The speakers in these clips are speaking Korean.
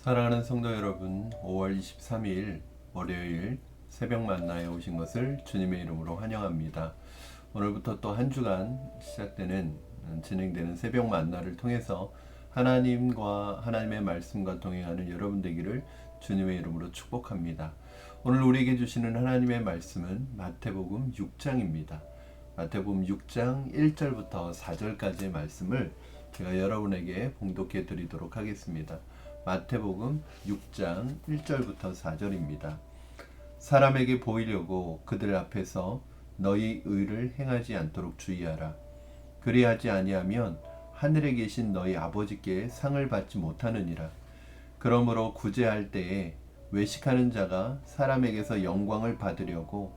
사랑하는 성도 여러분, 5월 23일 월요일 새벽 만나에 오신 것을 주님의 이름으로 환영합니다. 오늘부터 또 한 주간 진행되는 새벽 만나를 통해서 하나님과 하나님의 말씀과 동행하는 여러분 되기를 주님의 이름으로 축복합니다. 오늘 우리에게 주시는 하나님의 말씀은 마태복음 6장입니다. 마태복음 6장 1절부터 4절까지의 말씀을 제가 여러분에게 봉독해 드리도록 하겠습니다. 마태복음 6장 1절부터 4절입니다. 사람에게 보이려고 그들 앞에서 너희 의를 행하지 않도록 주의하라. 그리하지 아니하면 하늘에 계신 너희 아버지께 상을 받지 못하느니라. 그러므로 구제할 때에 외식하는 자가 사람에게서 영광을 받으려고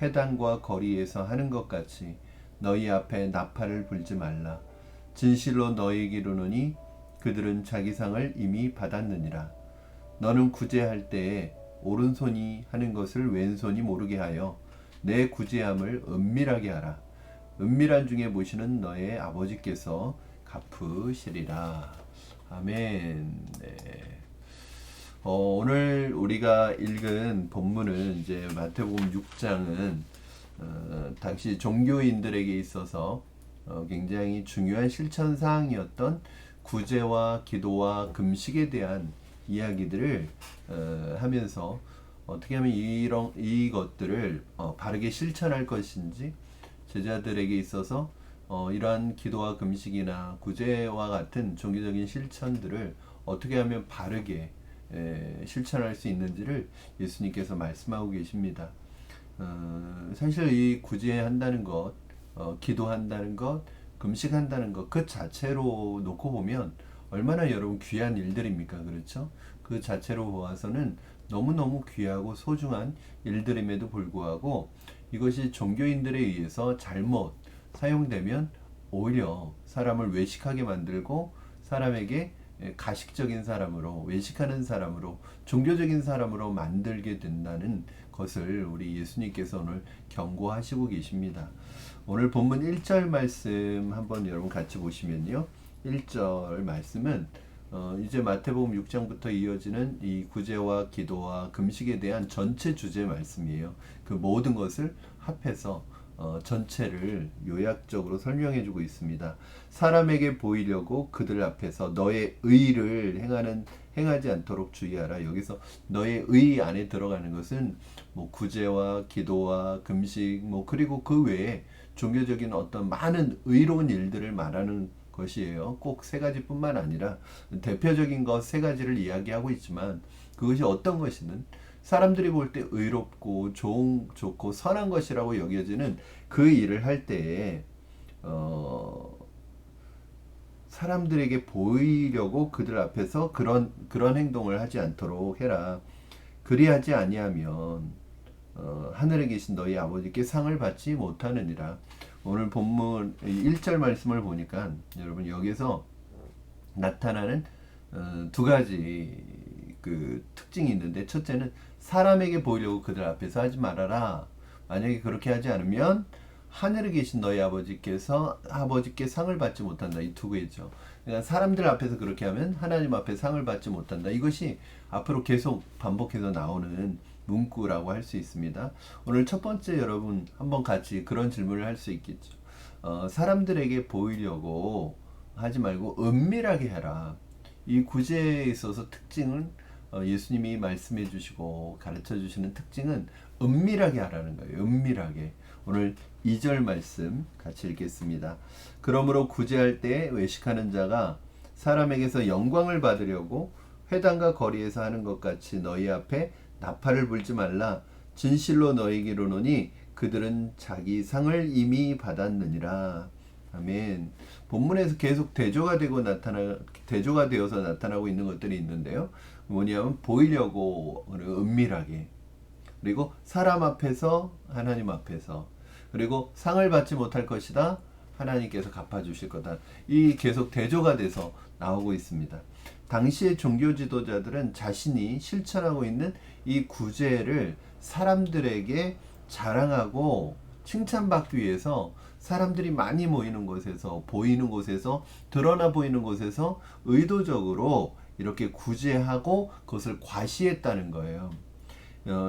회당과 거리에서 하는 것 같이 너희 앞에 나팔을 불지 말라. 진실로 너희에게 이르노니 그들은 자기 상을 이미 받았느니라. 너는 구제할 때에 오른손이 하는 것을 왼손이 모르게 하여 내 구제함을 은밀하게 하라. 은밀한 중에 보시는 너의 아버지께서 갚으시리라. 아멘. 네. 오늘 우리가 읽은 본문은 이제 마태복음 6장은 당시 종교인들에게 있어서 굉장히 중요한 실천 사항이었던 구제와 기도와 금식에 대한 이야기들을 하면서 어떻게 하면 이것들을 바르게 실천할 것인지, 제자들에게 있어서 이러한 기도와 금식이나 구제와 같은 종교적인 실천들을 어떻게 하면 바르게 실천할 수 있는지를 예수님께서 말씀하고 계십니다. 사실 이 구제한다는 것, 기도한다는 것, 금식한다는 것 그 자체로 놓고 보면 얼마나 여러분 귀한 일들입니까? 그렇죠? 그 자체로 보아서는 너무너무 귀하고 소중한 일들임에도 불구하고 이것이 종교인들에 의해서 잘못 사용되면 오히려 사람을 외식하게 만들고 사람에게 가식적인 사람으로, 외식하는 사람으로, 종교적인 사람으로 만들게 된다는 것을 우리 예수님께서 오늘 경고하시고 계십니다. 오늘 본문 1절 말씀 한번 여러분 같이 보시면요. 1절 말씀은 이제 마태복음 6장부터 이어지는 이 구제와 기도와 금식에 대한 전체 주제 말씀이에요. 그 모든 것을 합해서 전체를 요약적으로 설명해 주고 있습니다. 사람에게 보이려고 그들 앞에서 너의 의를 행하지 않도록 주의하라. 여기서 너의 의 안에 들어가는 것은 뭐 구제와 기도와 금식 그리고 그 외에 종교적인 어떤 많은 의로운 일들을 말하는 것이에요. 꼭 세 가지뿐만 아니라 대표적인 것 세 가지를 이야기하고 있지만 그것이 어떤 것이든 사람들이 볼 때 의롭고 좋고 선한 것이라고 여겨지는 그 일을 할 때에 사람들에게 보이려고 그들 앞에서 그런 행동을 하지 않도록 해라. 그리하지 아니하면 하늘에 계신 너희 아버지께 상을 받지 못하느니라. 오늘 본문 1절 말씀을 보니까 여러분 여기서 나타나는 두 가지 그 특징이 있는데, 첫째는 사람에게 보이려고 그들 앞에서 하지 말아라. 만약에 그렇게 하지 않으면 하늘에 계신 너희 아버지께 상을 받지 못한다. 이 두 개죠. 그러니까 사람들 앞에서 그렇게 하면 하나님 앞에 상을 받지 못한다. 이것이 앞으로 계속 반복해서 나오는 문구라고 할 수 있습니다. 오늘 첫 번째 여러분 한번 같이 그런 질문을 할 수 있겠죠. 사람들에게 보이려고 하지 말고 은밀하게 해라. 이 구제에 있어서 특징은 예수님이 말씀해 주시고 가르쳐 주시는 특징은 은밀하게 하라는 거예요. 은밀하게. 오늘 2절 말씀 같이 읽겠습니다. 그러므로 구제할 때 외식하는 자가 사람에게서 영광을 받으려고 회당과 거리에서 하는 것 같이 너희 앞에 나팔을 불지 말라. 진실로 너희에게 이르노니 그들은 자기 상을 이미 받았느니라. 아멘. 본문에서 계속 대조가 되어서 나타나고 있는 것들이 있는데요. 뭐냐면 보이려고 은밀하게, 그리고 사람 앞에서, 하나님 앞에서, 그리고 상을 받지 못할 것이다. 하나님께서 갚아주실 거다. 이 계속 대조가 돼서 나오고 있습니다. 당시의 종교 지도자들은 자신이 실천하고 있는 이 구제를 사람들에게 자랑하고 칭찬받기 위해서 사람들이 많이 모이는 곳에서, 보이는 곳에서, 드러나 보이는 곳에서 의도적으로 이렇게 구제하고 그것을 과시했다는 거예요.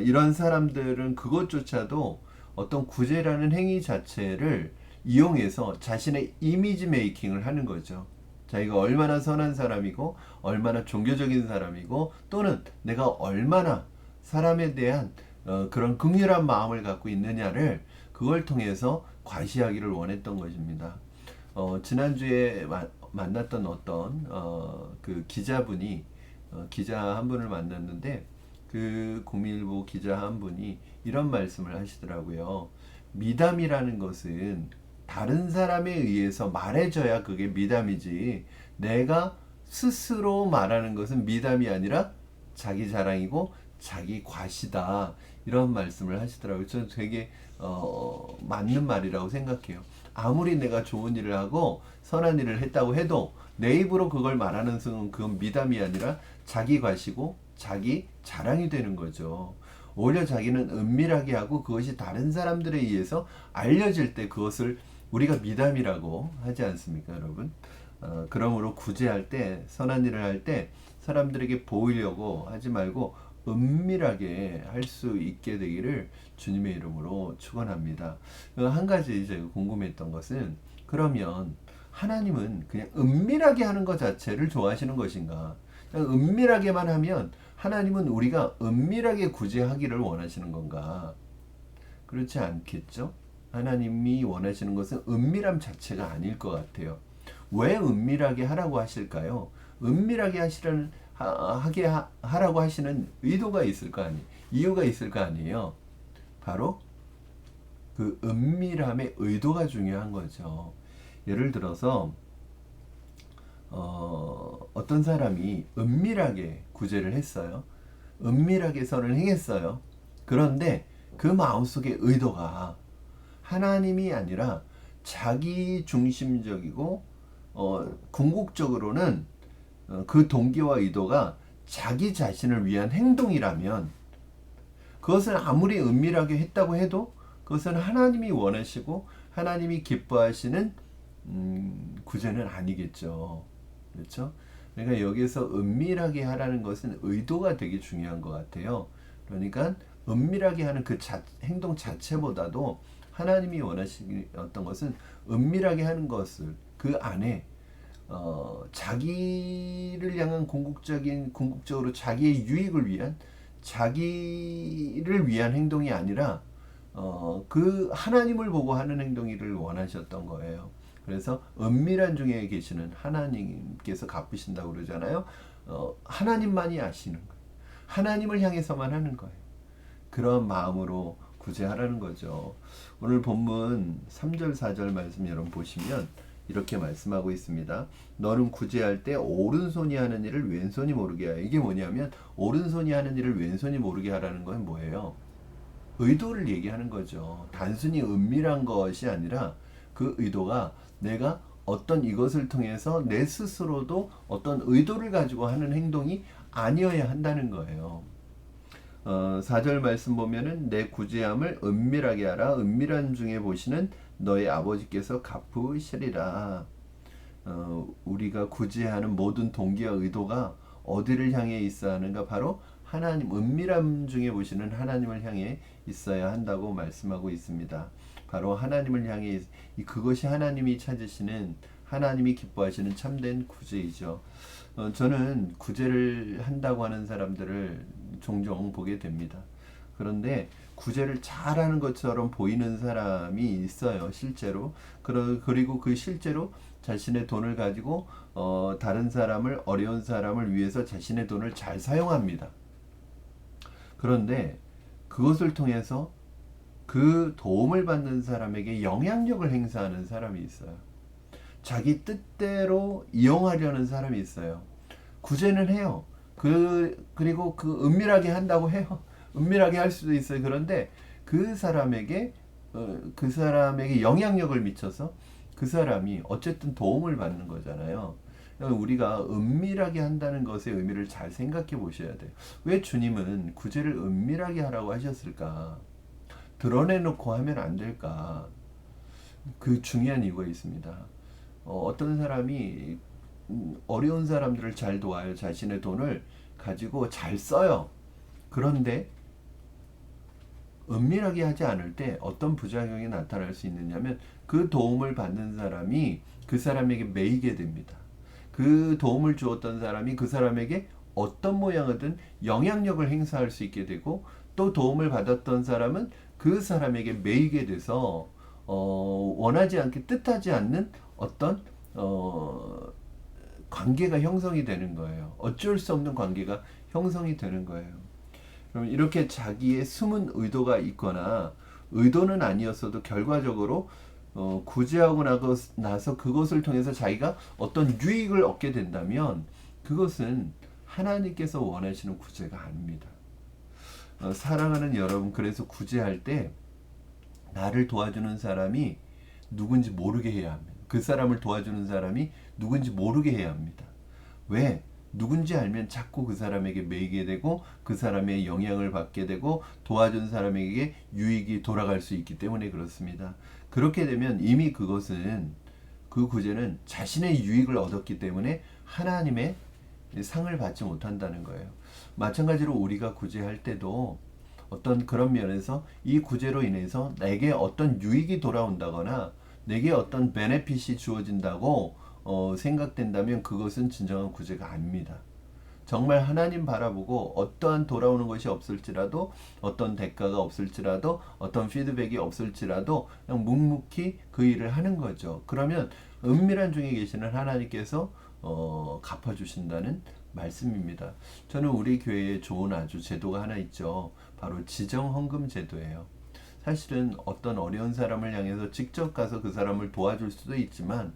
이런 사람들은 그것조차도 어떤 구제라는 행위 자체를 이용해서 자신의 이미지 메이킹을 하는 거죠. 자기가 얼마나 선한 사람이고 얼마나 종교적인 사람이고 또는 내가 얼마나 사람에 대한 그런 긍휼한 마음을 갖고 있느냐를 그걸 통해서 과시하기를 원했던 것입니다. 지난주에 만났던 어떤 그 기자분이 기자 한 분을 만났는데 그 국민일보 기자 한 분이 이런 말씀을 하시더라고요. 미담이라는 것은 다른 사람에 의해서 말해줘야 그게 미담이지 내가 스스로 말하는 것은 미담이 아니라 자기 자랑이고 자기 과시다 이런 말씀을 하시더라고요. 저는 되게 맞는 말이라고 생각해요. 아무리 내가 좋은 일을 하고 선한 일을 했다고 해도 내 입으로 그걸 말하는 순간 그건 미담이 아니라 자기 과시고 자기 자랑이 되는 거죠. 오히려 자기는 은밀하게 하고 그것이 다른 사람들에 의해서 알려질 때 그것을 우리가 미담이라고 하지 않습니까, 여러분? 그러므로 구제할 때, 선한 일을 할 때 사람들에게 보이려고 하지 말고 은밀하게 할 수 있게 되기를 주님의 이름으로 축원합니다. 한 가지 이제 궁금했던 것은 그러면 하나님은 그냥 은밀하게 하는 것 자체를 좋아하시는 것인가? 그냥 은밀하게만 하면 하나님은 우리가 은밀하게 구제하기를 원하시는 건가? 그렇지 않겠죠? 하나님이 원하시는 것은 은밀함 자체가 아닐 것 같아요. 왜 은밀하게 하라고 하실까요? 은밀하게 하라고 하시는 의도가 있을 거 아니에요. 이유가 있을 거 아니에요. 바로 그 은밀함의 의도가 중요한 거죠. 예를 들어서 어떤 사람이 은밀하게 구제를 했어요. 은밀하게 선을 행했어요. 그런데 그 마음속의 의도가 하나님이 아니라 자기 중심적이고 궁극적으로는 그 동기와 의도가 자기 자신을 위한 행동이라면 그것은 아무리 은밀하게 했다고 해도 그것은 하나님이 원하시고 하나님이 기뻐하시는 구제는 아니겠죠. 그렇죠? 그러니까 여기서 은밀하게 하라는 것은 의도가 되게 중요한 것 같아요. 그러니까 은밀하게 하는 그 행동 자체보다도 하나님이 원하시는 것은 은밀하게 하는 것을 그 안에 자기를 향한 궁극적으로 자기의 유익을 위한 자기를 위한 행동이 아니라 그 하나님을 보고 하는 행동을 원하셨던 거예요. 그래서 은밀한 중에 계시는 하나님께서 갚으신다고 그러잖아요. 하나님만이 아시는 거예요. 하나님을 향해서만 하는 거예요. 그런 마음으로 구제하라는 거죠. 오늘 본문 3절 4절 말씀 여러분 보시면 이렇게 말씀하고 있습니다. 너는 구제할 때 오른손이 하는 일을 왼손이 모르게 하여. 이게 뭐냐면 오른손이 하는 일을 왼손이 모르게 하라는 건 뭐예요? 의도를 얘기하는 거죠. 단순히 은밀한 것이 아니라 그 의도가 내가 어떤 이것을 통해서 내 스스로도 어떤 의도를 가지고 하는 행동이 아니어야 한다는 거예요. 4절 말씀 보면은 내 구제함을 은밀하게 하라. 은밀한 중에 보시는 너의 아버지께서 갚으시리라. 우리가 구제하는 모든 동기와 의도가 어디를 향해 있어야 하는가? 바로 하나님, 은밀함 중에 보시는 하나님을 향해 있어야 한다고 말씀하고 있습니다. 바로 하나님을 향해 그것이 하나님이 찾으시는 하나님이 기뻐하시는 참된 구제이죠. 저는 구제를 한다고 하는 사람들을 종종 보게 됩니다. 그런데 구제를 잘하는 것처럼 보이는 사람이 있어요. 실제로. 그리고 그 실제로 자신의 돈을 가지고 다른 사람을 어려운 사람을 위해서 자신의 돈을 잘 사용합니다. 그런데 그것을 통해서 그 도움을 받는 사람에게 영향력을 행사하는 사람이 있어요. 자기 뜻대로 이용하려는 사람이 있어요. 구제는 해요. 그리고 은밀하게 한다고 해요. 은밀하게 할 수도 있어요. 그런데 그 사람에게 영향력을 미쳐서 그 사람이 어쨌든 도움을 받는 거잖아요. 우리가 은밀하게 한다는 것의 의미를 잘 생각해 보셔야 돼요. 왜 주님은 구제를 은밀하게 하라고 하셨을까? 드러내놓고 하면 안 될까? 그 중요한 이유가 있습니다. 어떤 사람이 어려운 사람들을 잘 도와요. 자신의 돈을 가지고 잘 써요. 그런데 은밀하게 하지 않을 때 어떤 부작용이 나타날 수 있느냐면 그 도움을 받는 사람이 그 사람에게 매이게 됩니다. 그 도움을 주었던 사람이 그 사람에게 어떤 모양이든 영향력을 행사할 수 있게 되고 또 도움을 받았던 사람은 그 사람에게 매이게 돼서 원하지 않게 뜻하지 않는 어떤 관계가 형성이 되는 거예요. 어쩔 수 없는 관계가 형성이 되는 거예요. 그럼 이렇게 자기의 숨은 의도가 있거나 의도는 아니었어도 결과적으로 구제하고 나서 그것을 통해서 자기가 어떤 유익을 얻게 된다면 그것은 하나님께서 원하시는 구제가 아닙니다. 사랑하는 여러분, 그래서 구제할 때 나를 도와주는 사람이 누군지 모르게 해야 합니다. 그 사람을 도와주는 사람이 누군지 모르게 해야 합니다. 왜? 누군지 알면 자꾸 그 사람에게 매이게 되고 그 사람의 영향을 받게 되고 도와준 사람에게 유익이 돌아갈 수 있기 때문에 그렇습니다. 그렇게 되면 이미 그것은 그 구제는 자신의 유익을 얻었기 때문에 하나님의 상을 받지 못한다는 거예요. 마찬가지로 우리가 구제할 때도 어떤 그런 면에서 이 구제로 인해서 내게 어떤 유익이 돌아온다거나 내게 어떤 베네핏이 주어진다고 생각된다면 그것은 진정한 구제가 아닙니다. 정말 하나님 바라보고 어떠한 돌아오는 것이 없을지라도 어떤 대가가 없을지라도 어떤 피드백이 없을지라도 그냥 묵묵히 그 일을 하는 거죠. 그러면 은밀한 중에 계시는 하나님께서 갚아주신다는 말씀입니다. 저는 우리 교회에 좋은 아주 제도가 하나 있죠. 바로 지정헌금 제도예요. 사실은 어떤 어려운 사람을 향해서 직접 가서 그 사람을 도와줄 수도 있지만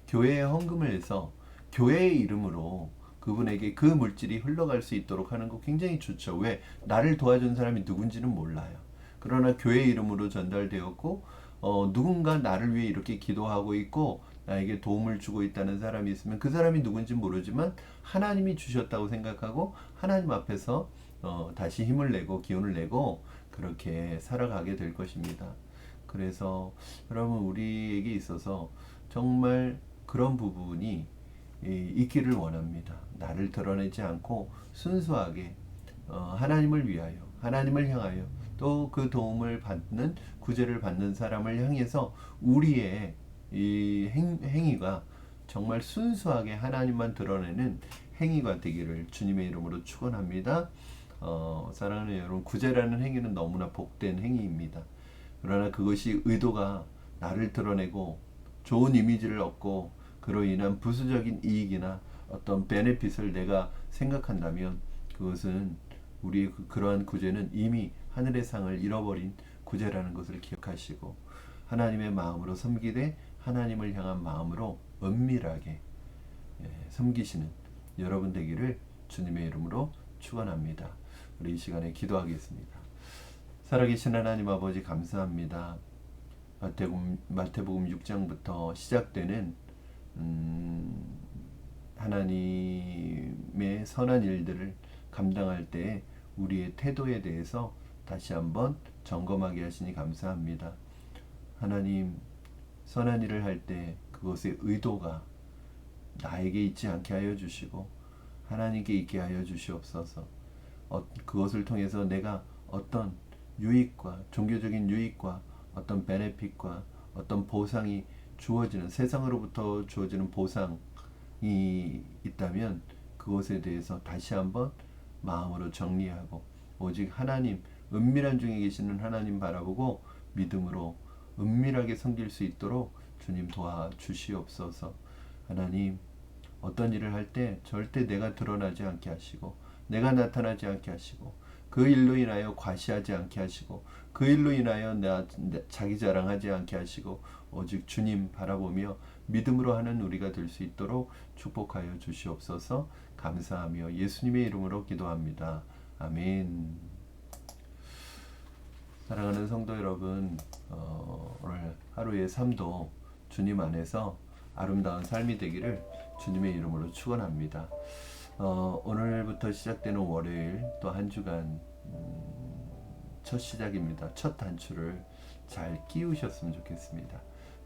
교회에 헌금을 해서 교회의 이름으로 그분에게 그 물질이 흘러갈 수 있도록 하는 거 굉장히 좋죠. 왜? 나를 도와준 사람이 누군지는 몰라요. 그러나 교회 이름으로 전달되었고 누군가 나를 위해 이렇게 기도하고 있고 나에게 도움을 주고 있다는 사람이 있으면 그 사람이 누군지 모르지만 하나님이 주셨다고 생각하고 하나님 앞에서 다시 힘을 내고 기운을 내고 그렇게 살아가게 될 것입니다. 그래서 여러분 우리에게 있어서 정말 그런 부분이 있기를 원합니다. 나를 드러내지 않고 순수하게 하나님을 위하여 하나님을 향하여 또 그 도움을 받는 구제를 받는 사람을 향해서 우리의 이 행위가 정말 순수하게 하나님만 드러내는 행위가 되기를 주님의 이름으로 축원합니다. 사랑하는 여러분, 구제라는 행위는 너무나 복된 행위입니다. 그러나 그것이 의도가 나를 드러내고 좋은 이미지를 얻고 그로 인한 부수적인 이익이나 어떤 베네핏을 내가 생각한다면 그것은 우리의 그러한 구제는 이미 하늘의 상을 잃어버린 구제라는 것을 기억하시고 하나님의 마음으로 섬기되 하나님을 향한 마음으로 은밀하게 섬기시는 여러분 되기를 주님의 이름으로 축원합니다. 우리 이 시간에 기도하겠습니다. 살아계신 하나님 아버지 감사합니다. 마태복음 6장부터 시작되는 하나님의 선한 일들을 감당할 때 우리의 태도에 대해서 다시 한번 점검하게 하시니 감사합니다. 하나님, 선한 일을 할 때 그것의 의도가 나에게 있지 않게 하여 주시고 하나님께 있게 하여 주시옵소서. 그것을 통해서 내가 어떤 유익과 종교적인 유익과 어떤 베네핏과 어떤 보상이 주어지는 세상으로부터 주어지는 보상이 있다면 그것에 대해서 다시 한번 마음으로 정리하고 오직 하나님 은밀한 중에 계시는 하나님 바라보고 믿음으로 은밀하게 섬길 수 있도록 주님 도와주시옵소서. 하나님 어떤 일을 할 때 절대 내가 드러나지 않게 하시고 내가 나타나지 않게 하시고 그 일로 인하여 과시하지 않게 하시고 그 일로 인하여 자기 자랑하지 않게 하시고 오직 주님 바라보며 믿음으로 하는 우리가 될 수 있도록 축복하여 주시옵소서. 감사하며 예수님의 이름으로 기도합니다. 아멘. 사랑하는 성도 여러분, 오늘 하루의 삶도 주님 안에서 아름다운 삶이 되기를 주님의 이름으로 축원합니다. 오늘부터 시작되는 월요일 또 한 주간 첫 시작입니다. 첫 단추를 잘 끼우셨으면 좋겠습니다.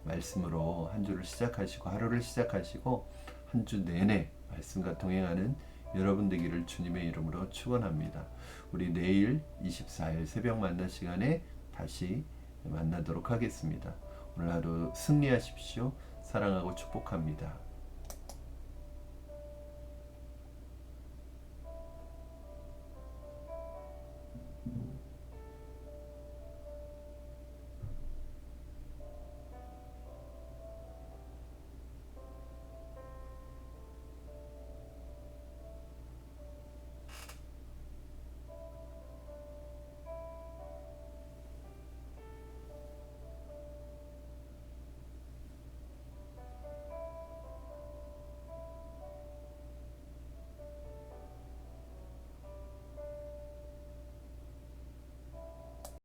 말씀으로 한 주를 시작하시고 하루를 시작하시고 한 주 내내 말씀과 동행하는 여러분 되기를 주님의 이름으로 축원합니다. 우리 내일 24일 새벽 만나 시간에 다시 만나도록 하겠습니다. 오늘 하루 승리하십시오. 사랑하고 축복합니다.